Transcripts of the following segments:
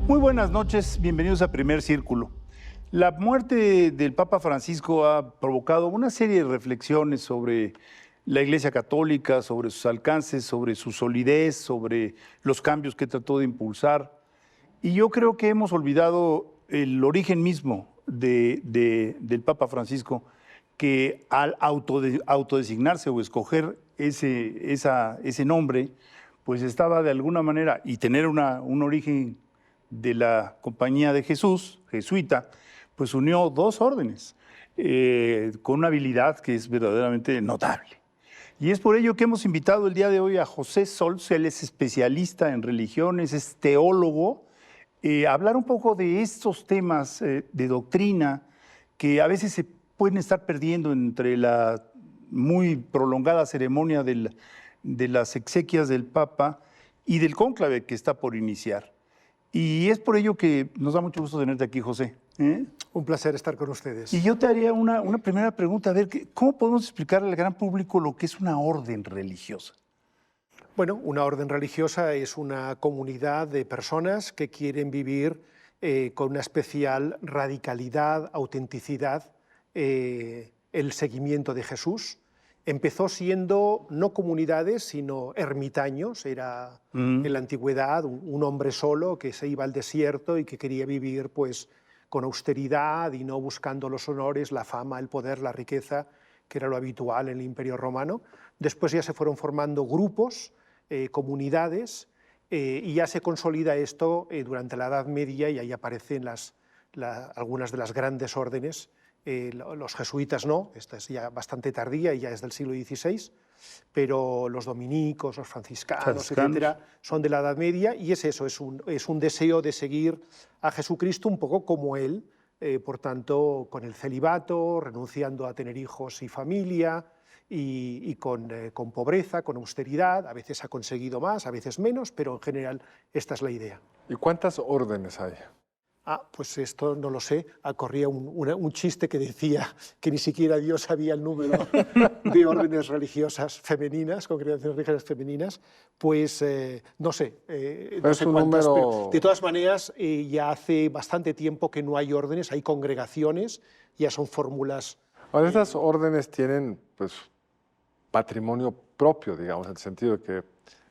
Muy buenas noches, bienvenidos a Primer Círculo. La muerte del Papa Francisco ha provocado una serie de reflexiones sobre la Iglesia Católica, sobre sus alcances, sobre su solidez, sobre los cambios que trató de impulsar. Y yo creo que hemos olvidado el origen mismo del Papa Francisco, que al autodesignarse o escoger ese nombre, pues estaba de alguna manera, y tener un origen de la Compañía de Jesús, jesuita, pues unió dos órdenes con una habilidad que es verdaderamente notable. Y es por ello que hemos invitado el día de hoy a José Sols. Él es especialista en religiones, es teólogo, a hablar un poco de estos temas de doctrina que a veces se pueden estar perdiendo entre la muy prolongada ceremonia de las exequias del Papa y del cónclave que está por iniciar. Y es por ello que nos da mucho gusto tenerte aquí, José. Un placer estar con ustedes. Y yo te haría una primera pregunta, a ver, ¿cómo podemos explicarle al gran público lo que es una orden religiosa? Bueno, una orden religiosa es una comunidad de personas que quieren vivir con una especial radicalidad, autenticidad, el seguimiento de Jesús. Empezó siendo no comunidades, sino ermitaños. Era en la antigüedad un hombre solo que se iba al desierto y que quería vivir pues, con austeridad y no buscando los honores, la fama, el poder, la riqueza, que era lo habitual en el Imperio Romano. Después ya se fueron formando grupos, comunidades, y ya se consolida esto durante la Edad Media, y ahí aparecen algunas de las grandes órdenes. Los jesuitas no, esta es ya bastante tardía y ya es del siglo XVI, pero los dominicos, los franciscanos, etcétera, son de la Edad Media, y es eso, es un deseo de seguir a Jesucristo un poco como él, por tanto, con el celibato, renunciando a tener hijos y familia, y con pobreza, con austeridad. A veces ha conseguido más, a veces menos, pero en general esta es la idea. ¿Y cuántas órdenes hay? Pues esto no lo sé. Corría un chiste que decía que ni siquiera Dios sabía el número de órdenes religiosas femeninas, congregaciones religiosas femeninas. Pues no sé, no sé cuántas, pero de todas maneras ya hace bastante tiempo que no hay órdenes, hay congregaciones, ya son fórmulas. Ahora, estas órdenes tienen pues, patrimonio propio, digamos, en el sentido de que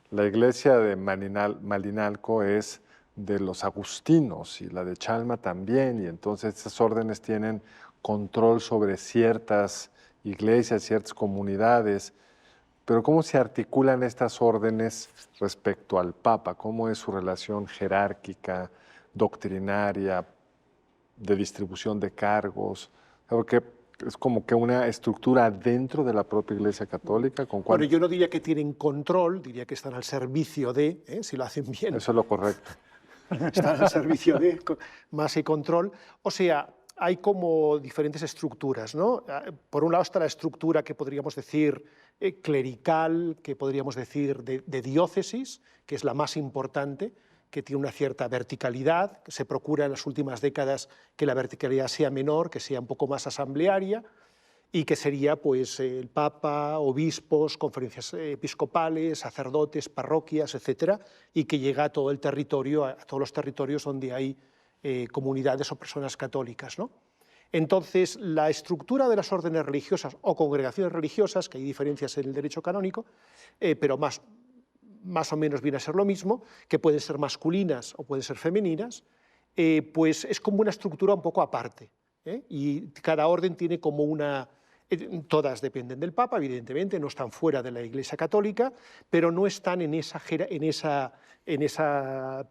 la iglesia de Malinalco es de los agustinos y la de Chalma también, y entonces estas órdenes tienen control sobre ciertas iglesias, ciertas comunidades, pero ¿cómo se articulan estas órdenes respecto al Papa? ¿Cómo es su relación jerárquica, doctrinaria, de distribución de cargos? Porque es como que una estructura dentro de la propia Iglesia Católica. Bueno, yo no diría que tienen control, diría que están al servicio de, si lo hacen bien. Eso es lo correcto. Están al servicio de más y control. O sea, hay como diferentes estructuras, ¿no? Por un lado está la estructura que podríamos decir clerical, que podríamos decir de diócesis, que es la más importante, que tiene una cierta verticalidad. Se procura en las últimas décadas que la verticalidad sea menor, que sea un poco más asamblearia, y que sería pues, el Papa, obispos, conferencias episcopales, sacerdotes, parroquias, etcétera, y que llega a todo el territorio, a todos los territorios donde hay comunidades o personas católicas, ¿no? Entonces, la estructura de las órdenes religiosas o congregaciones religiosas, que hay diferencias en el derecho canónico, pero más o menos viene a ser lo mismo, que pueden ser masculinas o pueden ser femeninas, pues es como una estructura un poco aparte, y cada orden tiene como una... Todas dependen del Papa, evidentemente, no están fuera de la Iglesia Católica, pero no están en esa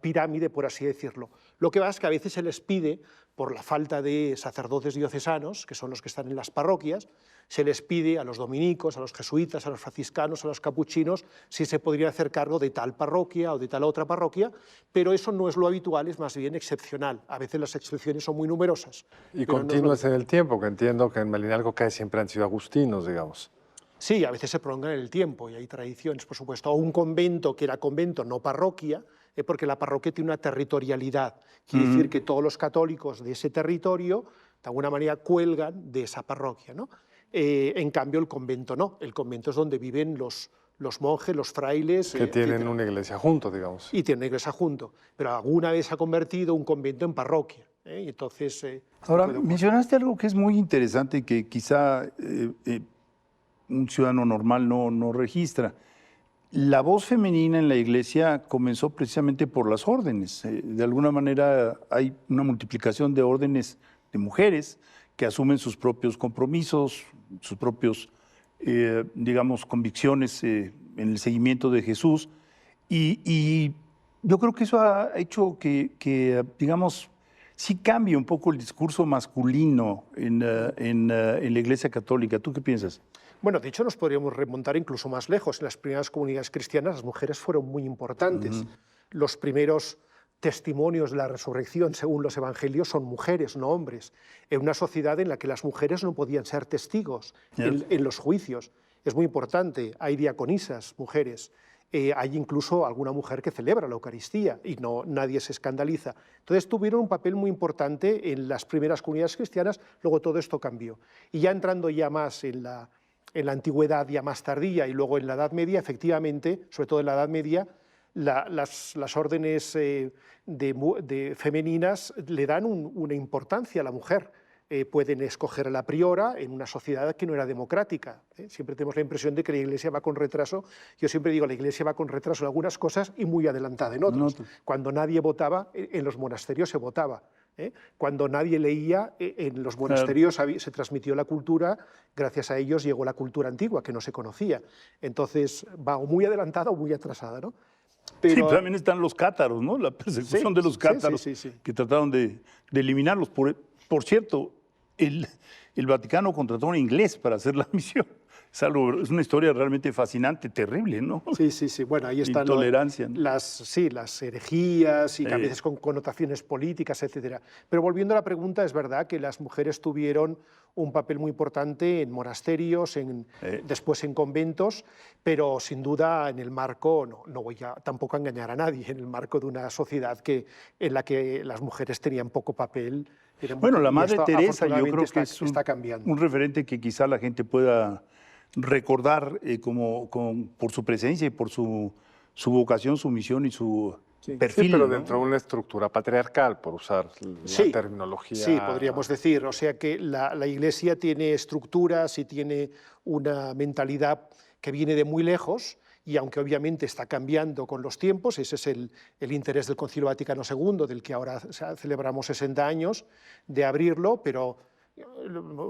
pirámide, por así decirlo. Lo que pasa es que a veces se les pide, por la falta de sacerdotes diocesanos, que son los que están en las parroquias, se les pide a los dominicos, a los jesuitas, a los franciscanos, a los capuchinos, si se podría hacer cargo de tal parroquia o de tal otra parroquia, pero eso no es lo habitual, es más bien excepcional. A veces las excepciones son muy numerosas. Y continuas en el tiempo, que entiendo que en Malinalco casi siempre han sido agustinos, digamos. Sí, a veces se prolongan en el tiempo y hay tradiciones, por supuesto. O un convento que era convento, no parroquia, porque la parroquia tiene una territorialidad. Quiere decir que todos los católicos de ese territorio, de alguna manera, cuelgan de esa parroquia, ¿no? En cambio, el convento no. El convento es donde viven los los monjes, los frailes. Que tienen etcétera. una iglesia junto, digamos. Y tienen una iglesia junto, pero alguna vez se ha convertido un convento en parroquia. Y entonces, Ahora, mencionaste algo que es muy interesante y que quizá un ciudadano normal no registra. La voz femenina en la iglesia comenzó precisamente por las órdenes. De alguna manera hay una multiplicación de órdenes de mujeres que asumen sus propios compromisos, sus propios, digamos, convicciones en el seguimiento de Jesús. Y yo creo que eso ha hecho que, digamos, sí cambie un poco el discurso masculino en la Iglesia Católica. ¿Tú qué piensas? Bueno, de hecho nos podríamos remontar incluso más lejos. En las primeras comunidades cristianas las mujeres fueron muy importantes. Los primeros testimonios de la resurrección, según los evangelios, son mujeres, no hombres. En una sociedad en la que las mujeres no podían ser testigos en los juicios. Es muy importante. Hay diaconisas, mujeres. Hay incluso alguna mujer que celebra la Eucaristía y nadie se escandaliza. Entonces tuvieron un papel muy importante en las primeras comunidades cristianas, luego todo esto cambió. Y ya entrando ya más en la antigüedad ya más tardía y luego en la Edad Media, efectivamente, sobre todo en la Edad Media, las órdenes femeninas le dan una importancia a la mujer. Pueden escoger a la priora en una sociedad que no era democrática. Siempre tenemos la impresión de que la Iglesia va con retraso. Yo siempre digo, la Iglesia va con retraso en algunas cosas y muy adelantada en otras. Cuando nadie votaba, en los monasterios se votaba. Cuando nadie leía, en los monasterios se transmitió la cultura, gracias a ellos llegó la cultura antigua, que no se conocía. Entonces va o muy adelantada o muy atrasada, ¿no? Pero, sí, también están los cátaros, ¿no? La persecución de los cátaros, que trataron de eliminarlos. Por cierto, el Vaticano contrató a un inglés para hacer la misión. Es una historia realmente fascinante, terrible, ¿no? Sí. Bueno, ahí están intolerancia, ¿no? las herejías y que a veces con connotaciones políticas, etcétera. Pero volviendo a la pregunta, es verdad que las mujeres tuvieron un papel muy importante en monasterios, después en conventos, pero sin duda en el marco, no voy a tampoco a engañar a nadie, en el marco de una sociedad en la que las mujeres tenían poco papel. Bueno, la Madre Teresa yo creo que es está cambiando. Un referente que quizá la gente pueda recordar por su presencia y por su vocación, su misión y su perfil. Sí, pero ¿no? dentro de una estructura patriarcal, por usar la terminología. Sí, podríamos decir. O sea que la Iglesia tiene estructuras y tiene una mentalidad que viene de muy lejos, y aunque obviamente está cambiando con los tiempos, ese es el interés del Concilio Vaticano II, del que ahora celebramos 60 años, de abrirlo, pero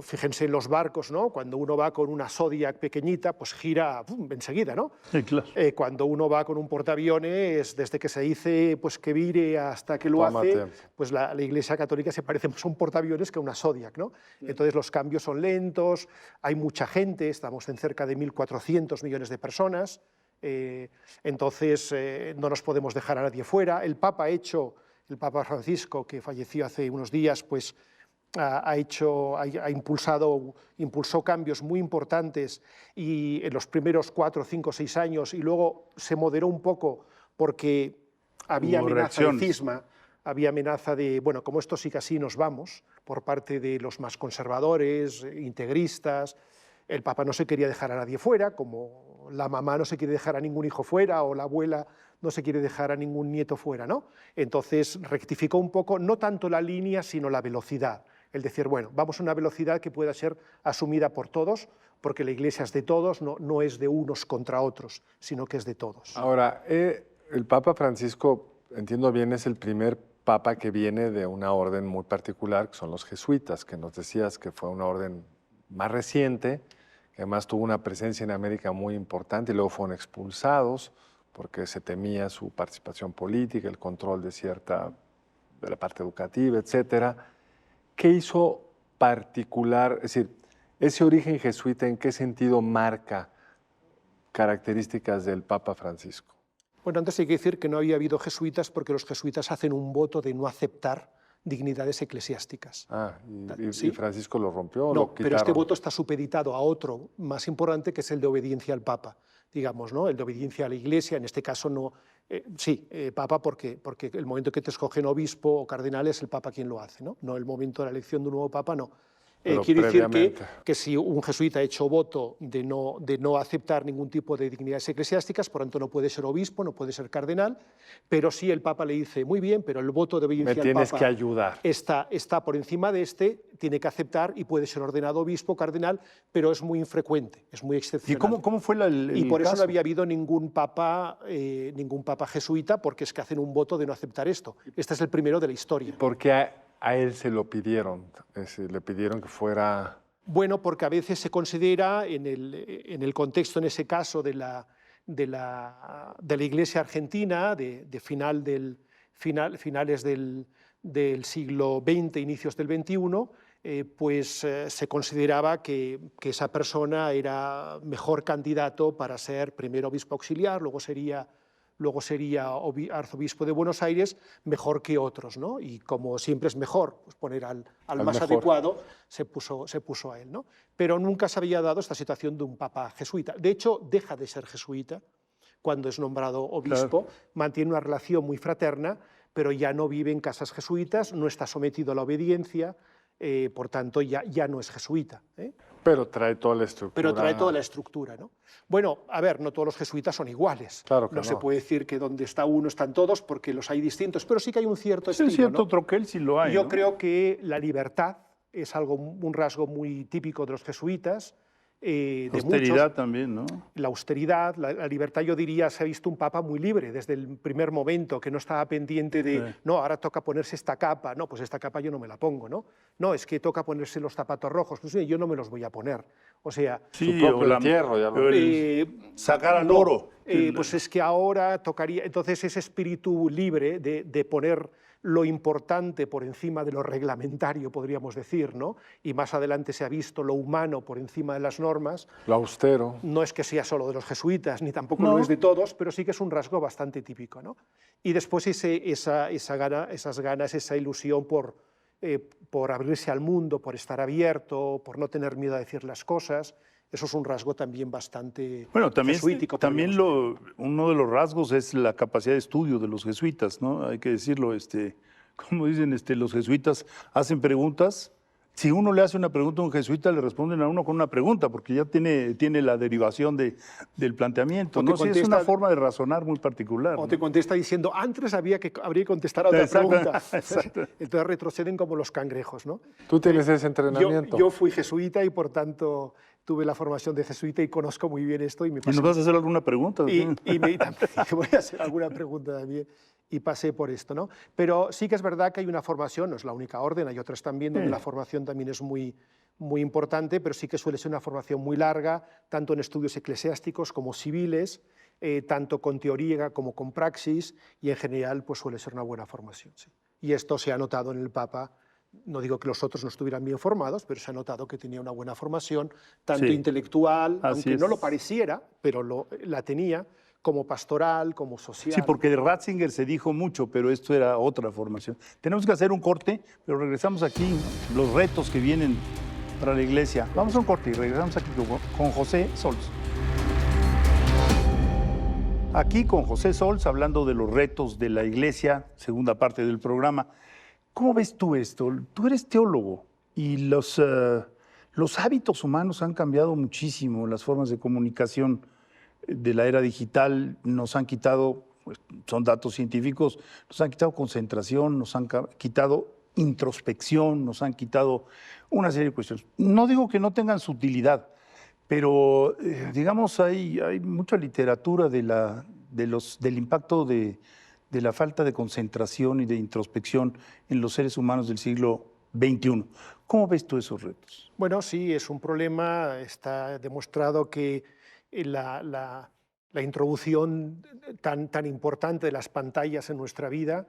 fíjense en los barcos, ¿no? Cuando uno va con una Zodiac pequeñita, pues gira enseguida, ¿no? Sí, claro. Cuando uno va con un portaaviones, desde que se dice pues, que vire hasta que lo hace, pues la Iglesia Católica se parece más a un portaaviones que a una Zodiac, ¿no? Entonces los cambios son lentos, hay mucha gente, estamos en cerca de 1.400 millones de personas, entonces no nos podemos dejar a nadie fuera. El Papa Francisco, que falleció hace unos días, pues impulsó cambios muy importantes y en los primeros 4, 5, 6 años, y luego se moderó un poco porque había amenaza de cisma, había amenaza de, bueno, como esto sigue así nos vamos, por parte de los más conservadores, integristas. El Papa no se quería dejar a nadie fuera, como la mamá no se quiere dejar a ningún hijo fuera o la abuela no se quiere dejar a ningún nieto fuera, ¿no? Entonces rectificó un poco, no tanto la línea, sino la velocidad. El decir, bueno, vamos a una velocidad que pueda ser asumida por todos, porque la Iglesia es de todos, no es de unos contra otros, sino que es de todos. Ahora, el Papa Francisco, entiendo bien, es el primer papa que viene de una orden muy particular, que son los jesuitas, que nos decías que fue una orden más reciente, que además tuvo una presencia en América muy importante y luego fueron expulsados porque se temía su participación política, el control de la parte educativa, etcétera. ¿Qué hizo particular? Es decir, ese origen jesuita, ¿en qué sentido marca características del Papa Francisco? Bueno, antes hay que decir que no había habido jesuitas porque los jesuitas hacen un voto de no aceptar dignidades eclesiásticas. ¿Y Francisco lo rompió o no, lo quitaron? Pero este voto está supeditado a otro más importante, que es el de obediencia al Papa, digamos, ¿no? El de obediencia a la Iglesia, en este caso no. Papa, porque el momento que te escogen obispo o cardenal es el Papa quien lo hace, ¿no? No el momento de la elección de un nuevo Papa, no. Pero quiere decir previamente. que si un jesuita ha hecho voto de no aceptar ningún tipo de dignidades eclesiásticas, por tanto no puede ser obispo, no puede ser cardenal, pero si el Papa le dice, muy bien, pero el voto de Me obediencia al tienes Papa que ayudar. está por encima de este, tiene que aceptar y puede ser ordenado obispo, cardenal, pero es muy infrecuente, es muy ¿Y excepcional. cómo fue Y por eso caso? no había habido ningún papa jesuita, porque es que hacen un voto de no aceptar esto. Este es el primero de la historia. Porque a él se lo pidieron, es decir, le pidieron que fuera... Bueno, porque a veces se considera, en el contexto, en ese caso, de la Iglesia argentina, de finales del siglo XX, inicios del XXI, se consideraba que esa persona era mejor candidato para ser primero obispo auxiliar, luego sería arzobispo de Buenos Aires, mejor que otros, ¿no? Y como siempre es mejor pues poner al más mejor. adecuado, se puso a él, ¿no? Pero nunca se había dado esta situación de un papa jesuita. De hecho, deja de ser jesuita cuando es nombrado obispo, mantiene una relación muy fraterna, pero ya no vive en casas jesuitas, no está sometido a la obediencia, por tanto ya no es jesuita, ¿eh? Pero trae toda la estructura. Pero trae toda la estructura, ¿no? Bueno, a ver, no todos los jesuitas son iguales. Claro que no se puede decir que donde está uno están todos, porque los hay distintos, pero sí que hay un cierto Sí, estilo, cierto ¿no? troquel sí lo hay, Yo ¿no? creo que la libertad es un rasgo muy típico de los jesuitas. De Austeridad muchos. también, ¿no? La austeridad, la libertad, yo diría, se ha visto un papa muy libre desde el primer momento, que no estaba pendiente de, Sí. no, ahora toca ponerse esta capa, no, pues esta capa yo no me la pongo, ¿no? No, es que toca ponerse los zapatos rojos, pues yo no me los voy a poner. O sea, Su propio entierro, ya lo sacar al no, oro. pues es que ahora tocaría, entonces ese espíritu libre de poner lo importante por encima de lo reglamentario, podríamos decir, ¿no? Y más adelante se ha visto lo humano por encima de las normas. Lo austero. No es que sea solo de los jesuitas, ni tampoco No. lo es de todos, pero sí que es un rasgo bastante típico, ¿no? Y después esas ganas, esa ilusión por abrirse al mundo, por estar abierto, por no tener miedo a decir las cosas. Eso es un rasgo también bastante Bueno, también, jesuítico. uno de los rasgos es la capacidad de estudio de los jesuitas, ¿no? Hay que decirlo, como dicen, los jesuitas hacen preguntas. Si uno le hace una pregunta a un jesuita, le responden a uno con una pregunta, porque ya tiene la derivación del planteamiento, O te ¿no? Sí, es una forma de razonar muy particular. O ¿no? te contesta diciendo, antes habría que contestar a otra Exacto, pregunta. exacto. Entonces retroceden como los cangrejos, ¿no? Tú tienes ese entrenamiento. Yo fui jesuita y por tanto tuve la formación de jesuita y conozco muy bien esto. ¿Y ¿Y nos vas a hacer alguna pregunta? y también voy a hacer alguna pregunta también. Y pasé por esto, ¿no? Pero sí que es verdad que hay una formación, no es la única orden, hay otras también donde la formación también es muy importante, pero sí que suele ser una formación muy larga, tanto en estudios eclesiásticos como civiles, tanto con teoría como con praxis, y en general pues suele ser una buena formación. Sí. Y esto se ha notado en el Papa. No digo que los otros no estuvieran bien formados, pero se ha notado que tenía una buena formación, tanto Sí, intelectual, así aunque es. no lo pareciera, pero la tenía, como pastoral, como social. Sí, porque de Ratzinger se dijo mucho, pero esto era otra formación. Tenemos que hacer un corte, pero regresamos aquí, los retos que vienen para la iglesia. Vamos a un corte y regresamos aquí con José Sols. Aquí con José Sols, hablando de los retos de la iglesia, segunda parte del programa. ¿Cómo ves tú esto? Tú eres teólogo y los hábitos humanos han cambiado muchísimo, las formas de comunicación de la era digital nos han quitado, pues, son datos científicos, nos han quitado concentración, nos han quitado introspección, nos han quitado una serie de cuestiones. No digo que no tengan su utilidad, pero digamos hay mucha literatura del impacto de la falta de concentración y de introspección en los seres humanos del siglo XXI. ¿Cómo ves tú esos retos? Bueno, sí, es un problema. Está demostrado que la introducción tan importante de las pantallas en nuestra vida,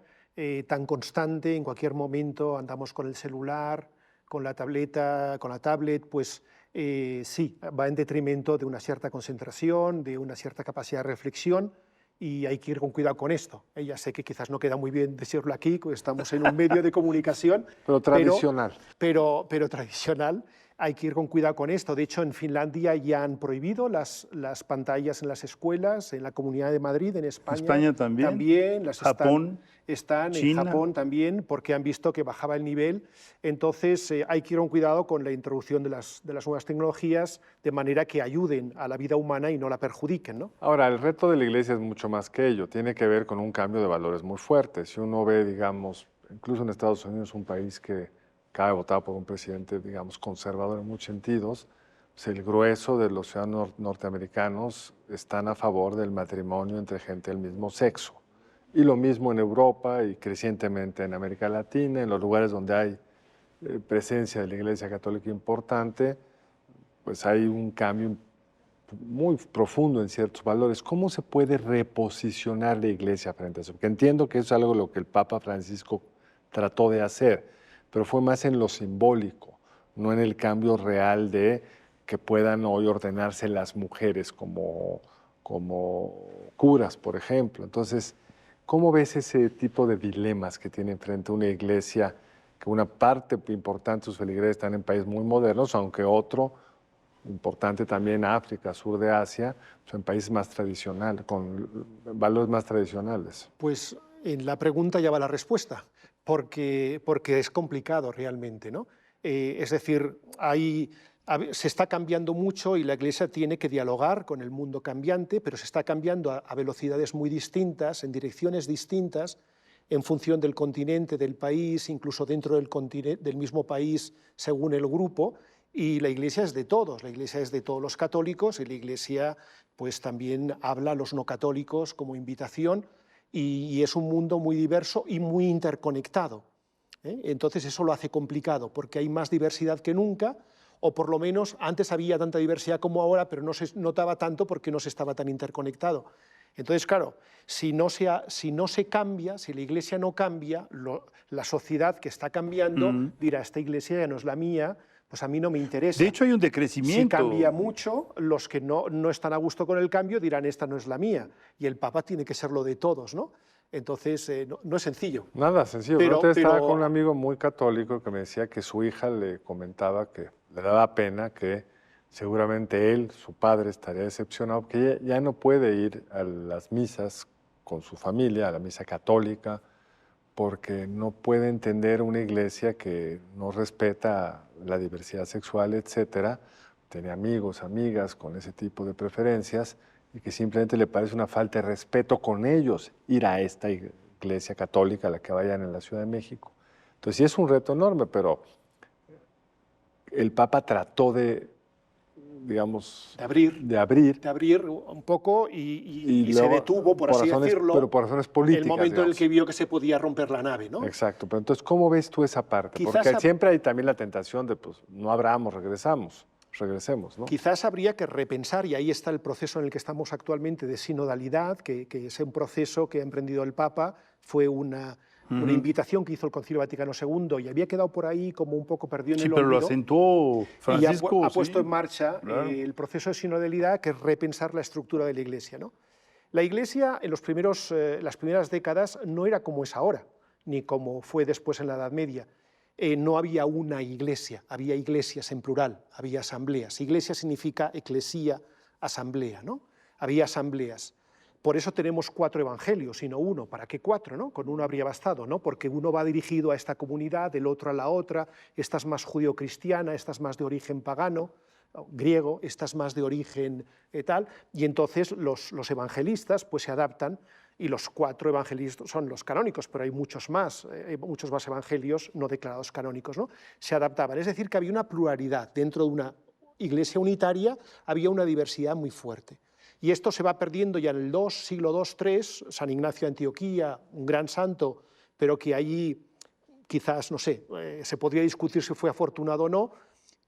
tan constante, en cualquier momento andamos con el celular, con la tableta, con la tablet, pues sí, va en detrimento de una cierta concentración, de una cierta capacidad de reflexión, y hay que ir con cuidado con esto. Ya sé que quizás no queda muy bien decirlo aquí, estamos en un medio de comunicación, Pero tradicional. pero tradicional. hay que ir con cuidado con esto. De hecho, en Finlandia ya han prohibido las pantallas en las escuelas, en la Comunidad de Madrid, en España. España también. También Japón. Están China. en Japón también, porque han visto que bajaba el nivel. Entonces, hay que ir con cuidado con la introducción de las nuevas tecnologías, de manera que ayuden a la vida humana y no la perjudiquen, ¿no? Ahora, el reto de la Iglesia es mucho más que ello. Tiene que ver con un cambio de valores muy fuerte. Si uno ve, digamos, incluso en Estados Unidos, un país que acaba de votar por un presidente, digamos, conservador en muchos sentidos, pues el grueso de los ciudadanos norteamericanos están a favor del matrimonio entre gente del mismo sexo. Y lo mismo en Europa y crecientemente en América Latina, en los lugares donde hay presencia de la Iglesia Católica importante, pues hay un cambio muy profundo en ciertos valores. ¿Cómo se puede reposicionar la Iglesia frente a eso? Porque entiendo que eso es algo lo que el Papa Francisco trató de hacer, pero fue más en lo simbólico, no en el cambio real de que puedan hoy ordenarse las mujeres como curas, por ejemplo. Entonces, ¿cómo ves ese tipo de dilemas que tiene frente a una iglesia, que una parte importante de sus feligreses están en países muy modernos, aunque otro importante también, África, sur de Asia, son países más tradicionales, con valores más tradicionales? Pues en la pregunta ya va la respuesta, porque es complicado realmente, ¿no? Es decir, se está cambiando mucho y la Iglesia tiene que dialogar con el mundo cambiante, pero se está cambiando a velocidades muy distintas, en direcciones distintas, en función del continente, del país, incluso dentro del mismo país, según el grupo. Y la Iglesia es de todos, la Iglesia es de todos los católicos, y la Iglesia pues también habla a los no católicos como invitación, y es un mundo muy diverso y muy interconectado. Entonces eso lo hace complicado, porque hay más diversidad que nunca, o por lo menos antes había tanta diversidad como ahora, pero no se notaba tanto porque no se estaba tan interconectado. Entonces, claro, si no se cambia, si la Iglesia no cambia, la sociedad que está cambiando dirá, esta Iglesia ya no es la mía, pues a mí no me interesa. De hecho, hay un decrecimiento. Si cambia mucho, los que no están a gusto con el cambio dirán, esta no es la mía, y el Papa tiene que ser lo de todos, ¿no? Entonces, no es sencillo. Nada sencillo. Yo estaba con un amigo muy católico que me decía que su hija le comentaba que le daba pena, que seguramente él, su padre, estaría decepcionado porque ya no puede ir a las misas con su familia, a la misa católica, porque no puede entender una iglesia que no respeta la diversidad sexual, etcétera. Tiene amigos, amigas con ese tipo de preferencias y que simplemente le parece una falta de respeto con ellos ir a esta iglesia católica a la que vayan en la Ciudad de México. Entonces sí es un reto enorme, pero el Papa trató de, digamos, de abrir un poco y luego, se detuvo, por así decirlo, pero por razones políticas, el momento digamos, en el que vio que se podía romper la nave, ¿no? Exacto, pero entonces, ¿cómo ves tú esa parte? Quizás Porque siempre hay también la tentación de, pues, no abramos, regresemos, ¿no? Quizás habría que repensar, y ahí está el proceso en el que estamos actualmente de sinodalidad, que es un proceso que ha emprendido el Papa, fue una invitación que hizo el Concilio Vaticano II y había quedado por ahí como un poco perdido en el olvido. Sí, pero lo acentuó Francisco. Y ha puesto en marcha claro, el proceso de sinodalidad, que es repensar la estructura de la Iglesia, ¿no? La Iglesia en las primeras décadas no era como es ahora, ni como fue después en la Edad Media. No había una iglesia, había iglesias en plural, había asambleas. Iglesia significa eclesía, asamblea, ¿no? Había asambleas. Por eso tenemos 4 evangelios y no uno. ¿Para qué 4, no? Con uno habría bastado, ¿no? Porque uno va dirigido a esta comunidad, el otro a la otra, esta es más judeocristiana, esta es más de origen pagano, griego, esta es más de origen tal, y entonces los evangelistas pues se adaptan, y los 4 evangelistas son los canónicos, pero hay muchos más evangelios no declarados canónicos, ¿no? Se adaptaban, es decir, que había una pluralidad. Dentro de una iglesia unitaria había una diversidad muy fuerte. Y esto se va perdiendo ya en el siglo II, III, San Ignacio de Antioquía, un gran santo, pero que allí quizás, no sé, se podría discutir si fue afortunado o no,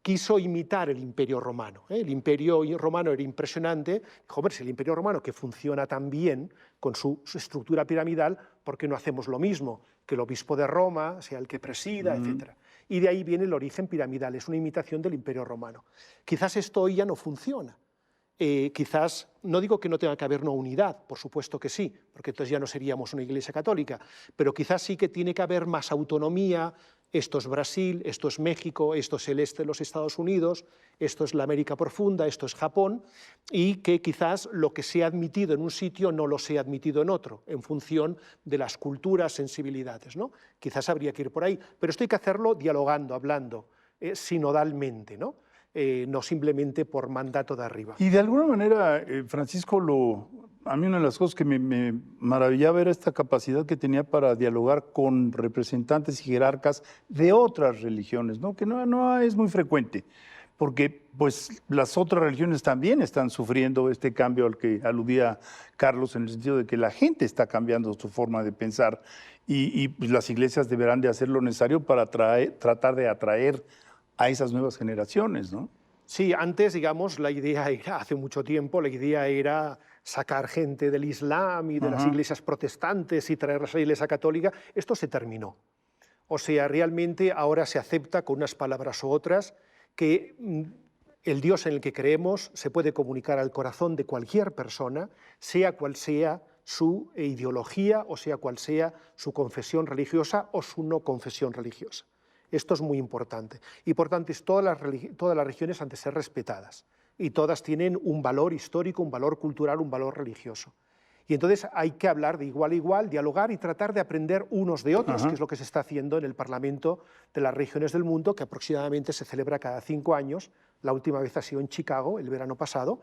quiso imitar el Imperio Romano. El Imperio Romano era impresionante. Dijo, hombre, si el Imperio Romano, que funciona tan bien con su estructura piramidal, ¿por qué no hacemos lo mismo? Que el obispo de Roma sea el que presida, etc. Y de ahí viene el origen piramidal, es una imitación del Imperio Romano. Quizás esto hoy ya no funciona. Quizás, no digo que no tenga que haber una unidad, por supuesto que sí, porque entonces ya no seríamos una iglesia católica, pero quizás sí que tiene que haber más autonomía, esto es Brasil, esto es México, esto es el este de los Estados Unidos, esto es la América profunda, esto es Japón, y que quizás lo que sea admitido en un sitio no lo sea admitido en otro, en función de las culturas, sensibilidades, ¿no? Quizás habría que ir por ahí, pero esto hay que hacerlo dialogando, hablando, sinodalmente, ¿no? No simplemente por mandato de arriba. Y de alguna manera, Francisco, a mí una de las cosas que me maravillaba era esta capacidad que tenía para dialogar con representantes y jerarcas de otras religiones, ¿no? Que no es muy frecuente, porque pues, las otras religiones también están sufriendo este cambio al que aludía Carlos, en el sentido de que la gente está cambiando su forma de pensar y pues, las iglesias deberán de hacer lo necesario para tratar de atraer a esas nuevas generaciones, ¿no? Sí, antes, digamos, la idea era, hace mucho tiempo, la idea era sacar gente del Islam y de las iglesias protestantes y traerlas a la Iglesia católica. Esto se terminó. O sea, realmente ahora se acepta con unas palabras u otras que el Dios en el que creemos se puede comunicar al corazón de cualquier persona, sea cual sea su ideología o sea cual sea su confesión religiosa o su no confesión religiosa. Esto es muy importante. Y por tanto, todas las religiones han de ser respetadas. Y todas tienen un valor histórico, un valor cultural, un valor religioso. Y entonces hay que hablar de igual a igual, dialogar y tratar de aprender unos de otros, que es lo que se está haciendo en el Parlamento de las Religiones del Mundo, que aproximadamente se celebra cada 5 años. La última vez ha sido en Chicago, el verano pasado.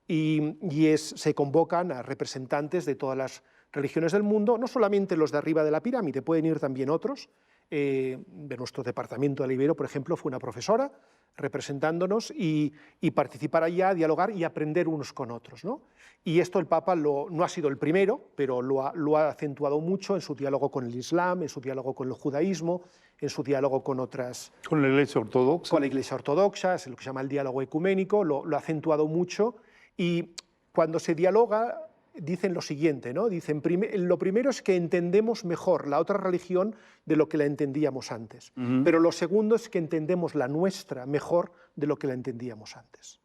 Se convocan a representantes de todas las religiones del mundo, no solamente los de arriba de la pirámide, pueden ir también otros. De nuestro departamento de Ibero, por ejemplo, fue una profesora representándonos y participar allá, dialogar y aprender unos con otros, ¿no? Y esto el Papa no ha sido el primero, pero lo ha acentuado mucho en su diálogo con el Islam, en su diálogo con el judaísmo, en su diálogo con otras... Con la Iglesia Ortodoxa. Con la Iglesia Ortodoxa, es lo que se llama el diálogo ecuménico, lo ha acentuado mucho. Y cuando se dialoga, dicen lo siguiente, ¿no? Dicen, lo primero es que entendemos mejor la otra religión de lo que la entendíamos antes. Pero lo segundo es que entendemos la nuestra mejor de lo que la entendíamos antes.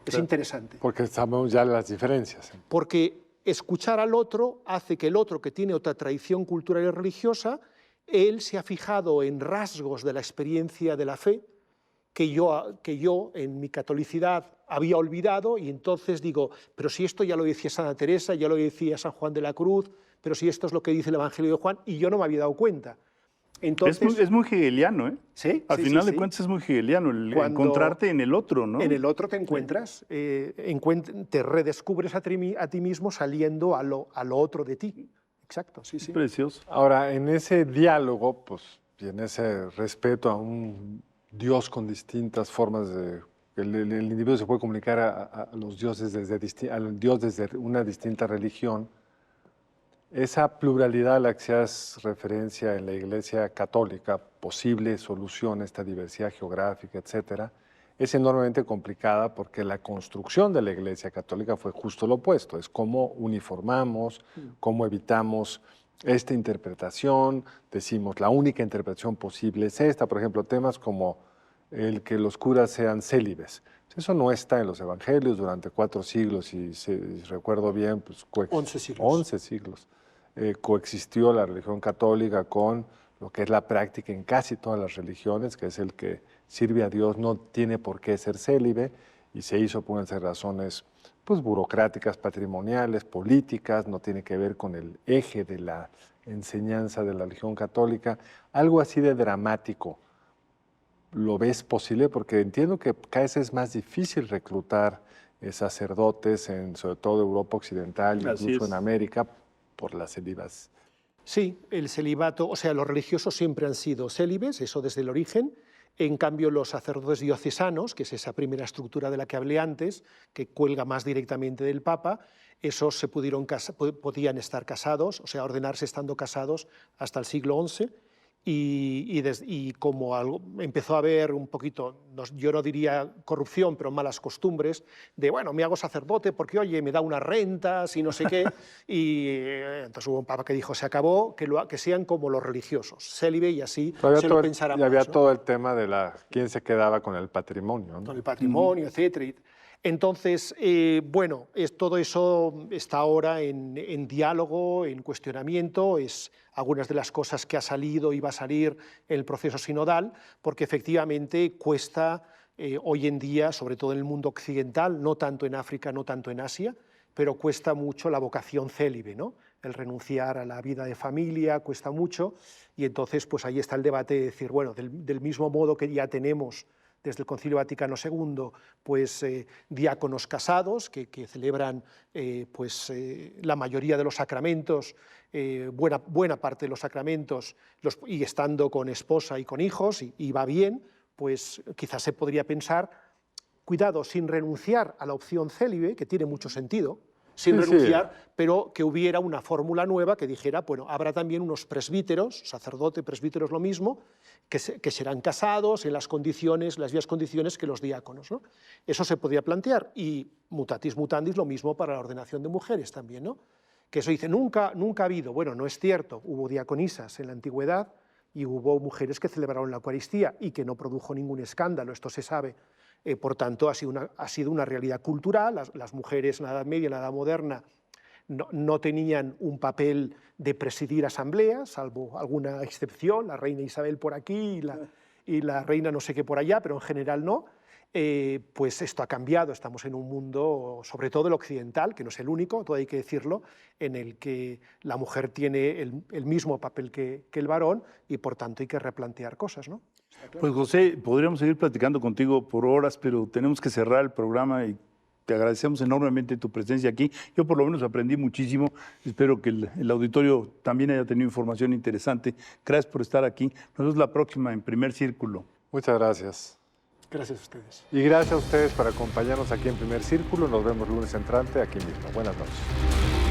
Es interesante. Porque sabemos ya las diferencias. Porque escuchar al otro hace que el otro, que tiene otra tradición cultural y religiosa, él se ha fijado en rasgos de la experiencia de la fe que yo en mi catolicidad había olvidado, y entonces digo, pero si esto ya lo decía Santa Teresa, ya lo decía San Juan de la Cruz, pero si esto es lo que dice el Evangelio de Juan, y yo no me había dado cuenta. Entonces, es muy hegeliano, ¿eh? Sí. Al final de cuentas es muy hegeliano, encontrarte en el otro, ¿no? En el otro te encuentras, te redescubres a ti mismo saliendo a lo otro de ti. Exacto, sí, sí. Precioso. Ahora, en ese diálogo, pues, y en ese respeto a un Dios con distintas formas de... El individuo se puede comunicar a los dioses al Dios desde una distinta religión. Esa pluralidad a la que hacías referencia en la Iglesia Católica, posible solución a esta diversidad geográfica, etcétera, es enormemente complicada porque la construcción de la Iglesia Católica fue justo lo opuesto. Es cómo uniformamos, cómo evitamos esta interpretación, decimos la única interpretación posible es esta, por ejemplo, temas como el que los curas sean célibes. Eso no está en los evangelios durante 4 siglos y si recuerdo bien, pues 11 siglos. 11 siglos. Coexistió la religión católica con lo que es la práctica en casi todas las religiones, que es el que sirve a Dios no tiene por qué ser célibe, y se hizo por unas razones pues, burocráticas, patrimoniales, políticas, no tiene que ver con el eje de la enseñanza de la religión católica. Algo así de dramático, ¿lo ves posible? Porque entiendo que cada vez es más difícil reclutar sacerdotes, sobre todo Europa Occidental, incluso en América, por las célibas. Sí, el celibato, o sea, los religiosos siempre han sido célibes, eso desde el origen. En cambio, los sacerdotes diocesanos, que es esa primera estructura de la que hablé antes, que cuelga más directamente del Papa, esos podían estar casados, o sea, ordenarse estando casados hasta el siglo XI. Y como empezó a haber un poquito, yo no diría corrupción, pero malas costumbres, de, bueno, me hago sacerdote porque, oye, me da unas rentas y no sé qué, y entonces hubo un papa que dijo, se acabó, que sean como los religiosos, célibe, y así se lo pensarán y había más, ¿no? todo el tema de quién se quedaba con el patrimonio, ¿no? Con el patrimonio, etcétera. Entonces, bueno, todo eso está ahora en diálogo, en cuestionamiento, es algunas de las cosas que ha salido y va a salir en el proceso sinodal, porque efectivamente cuesta hoy en día, sobre todo en el mundo occidental, no tanto en África, no tanto en Asia, pero cuesta mucho la vocación célibe, ¿no? El renunciar a la vida de familia cuesta mucho, y entonces pues ahí está el debate de decir, bueno, del mismo modo que ya tenemos desde el Concilio Vaticano II, pues diáconos casados que celebran la mayoría de los sacramentos, buena parte de los sacramentos, y estando con esposa y con hijos, y va bien, pues quizás se podría pensar, cuidado, sin renunciar a la opción célibe, que tiene mucho sentido, sin renunciar, pero que hubiera una fórmula nueva que dijera, bueno, habrá también unos presbíteros, sacerdote, presbíteros lo mismo, que serán casados en las mismas condiciones que los diáconos, ¿no? Eso se podría plantear, y mutatis mutandis lo mismo para la ordenación de mujeres también, ¿no? Que eso dice, nunca ha habido, bueno, no es cierto, hubo diaconisas en la antigüedad y hubo mujeres que celebraron la Eucaristía y que no produjo ningún escándalo, esto se sabe. Por tanto, ha sido una realidad cultural. Las mujeres en la Edad Media, en la Edad Moderna, no tenían un papel de presidir asambleas, salvo alguna excepción, la reina Isabel por aquí y la reina no sé qué por allá, pero en general no. Pues esto ha cambiado, estamos en un mundo, sobre todo el occidental, que no es el único, todo hay que decirlo, en el que la mujer tiene el mismo papel que el varón y por tanto hay que replantear cosas, ¿no? Pues José, podríamos seguir platicando contigo por horas, pero tenemos que cerrar el programa y te agradecemos enormemente tu presencia aquí. Yo por lo menos aprendí muchísimo. Espero que el auditorio también haya tenido información interesante. Gracias por estar aquí. Nos vemos la próxima en Primer Círculo. Muchas gracias. Gracias a ustedes. Y gracias a ustedes por acompañarnos aquí en Primer Círculo. Nos vemos lunes entrante aquí mismo. Buenas noches.